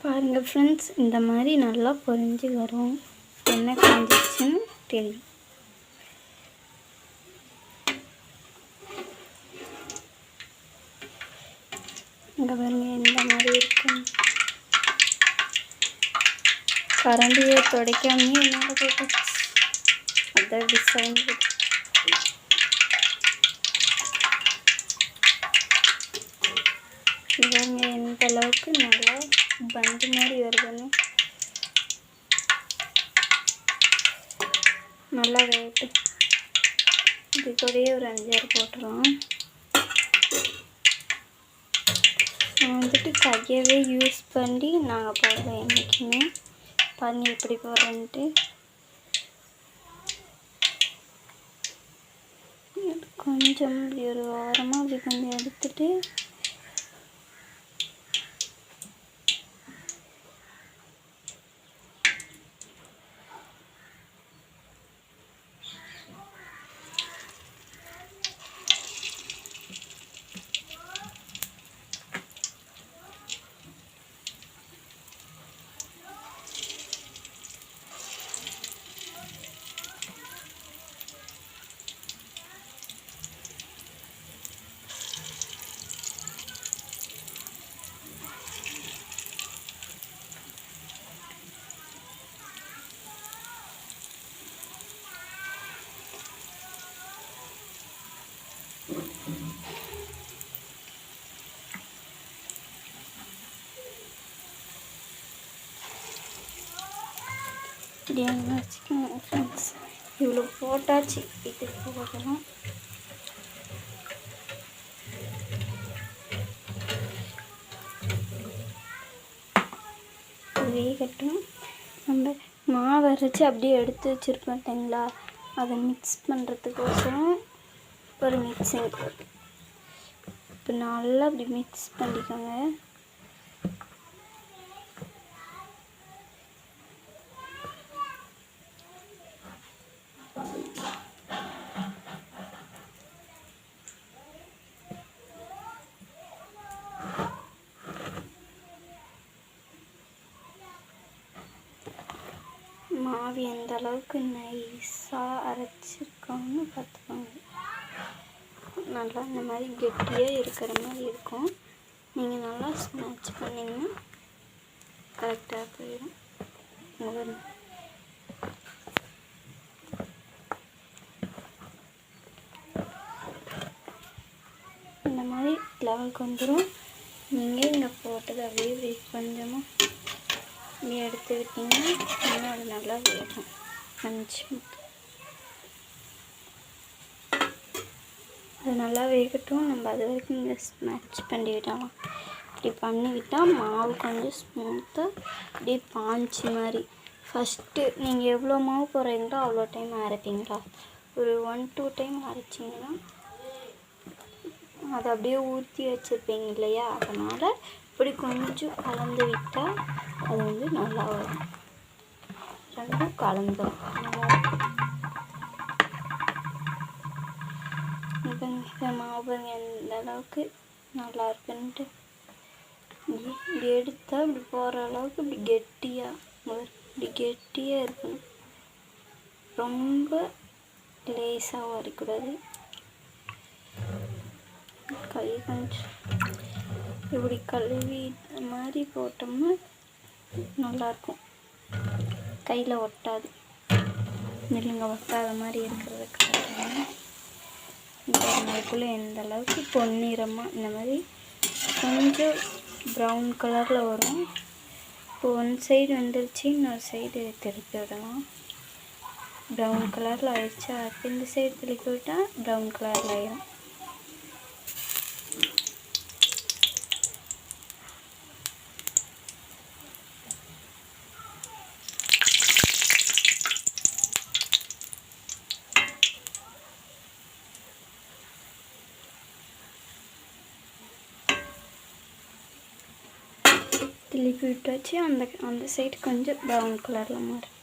பாருங்கள் ஃப்ரெண்ட்ஸ், இந்த மாதிரி நல்லா பொரிஞ்சு வரும். என்ன காஞ்சிச்சுன்னு தெரியும். இங்கே பாருங்கள் இந்த மாதிரி இருக்கும். கரண்டியை துடைக்காமே என்னோட போட்டு அதான் டிசைன். இவங்க எந்த அளவுக்கு நல்லா பந்து மாதிரி வருதுன்னு நல்லா வேட்டு. இது கூடயே ஒரு 5-6 போட்டுருவோம். நான் வந்துட்டு கையவே யூஸ் பண்ணி நாங்கள் போடுறோம் என்றைக்குமே. பாருங்க எப்படி போடுறேன்ட்டு. கொஞ்சம் இப்படி ஒரு ஓரமாக அப்படி கொஞ்சம் எடுத்துட்டு இப்படியாக வச்சுக்கோங்க ஃப்ரெண்ட்ஸ். இவ்வளோ போட்டாச்சு. இது போடலாம். வேகட்டும். நம்ம மாவு அரைச்சி அப்படியே எடுத்து வச்சுருப்போம் இல்லைங்களா, அதை மிக்ஸ் பண்ணுறதுக்கோசரம் ஒரு மிக்சிங். இப்போ நல்லா அப்படி மிக்ஸ் பண்ணிக்கோங்க. மாவு எந்த அளவுக்கு நைஸாக அரைச்சிருக்கோன்னு பார்த்துக்கோங்க. நல்லா இந்த மாதிரி கெட்டியாக இருக்கிற மாதிரி இருக்கும். நீங்கள் நல்லா ஸ்மாட்ச் பண்ணிங்கன்னா கரெக்டாக போயிடும். இந்த மாதிரி லெவலுக்கு வந்துடும். நீங்கள் இங்கே போட்டது அப்படியே கொஞ்சமாக இப்படி எடுத்து விட்டிங்கன்னா இன்னும் அது நல்லா வேகும். 5 நிமிஷம் அது நல்லா வேகட்டும். நம்ம அது வரைக்கும் இங்கே ஸ்மாட்ச் பண்ணி விடலாம். இப்படி பண்ணிவிட்டால் மாவு கொஞ்சம் ஸ்மூத்தாக அப்படியே பாஞ்சி மாதிரி. ஃபஸ்ட்டு நீங்கள் எவ்வளோ மாவு போடுறீங்களோ அவ்வளோ டைம் அரைப்பீங்களா, ஒரு 1-2 டைம் அரைச்சிங்கன்னா அதை அப்படியே ஊற்றி வச்சுருப்பீங்க இல்லையா, அதனால் இப்படி கொஞ்சம் கலந்து விட்டால் அது வந்து நல்லா வரும். ரெண்டும் கலந்துடும். இப்போ இந்த மாவு எந்த அளவுக்கு நல்லா இருக்குன்ட்டு இப்படி எடுத்தால் இப்படி போகிற அளவுக்கு இப்படி கெட்டியாக இருக்கணும். ரொம்ப லேசாக வரக்கூடாது. கை கொஞ்சம் இப்படி கழுவி இந்த மாதிரி போட்டோம்னா நல்லாயிருக்கும். கையில் ஒட்டாது. நெல்லுங்க ஒட்டாத மாதிரி இருக்கிறதுக்காக இந்த அதுக்குள்ளே எந்த அளவுக்கு பொன்னிறமாக இந்த மாதிரி கொஞ்சம் ப்ரௌன் கலரில் வரும். இப்போ ஒன் சைடு வந்துருச்சு, இன்னொரு சைடு திருப்பி விடலாம். ப்ரௌன் கலரில் ஆயிடுச்சா, இந்த சைடு திருப்பி விட்டால் ப்ரௌன் கலரில் ஆயிடும். திருப்பி விட்டாச்சு. அந்த சைடு கொஞ்சம் ப்ரௌன் கலரில் மாறும்.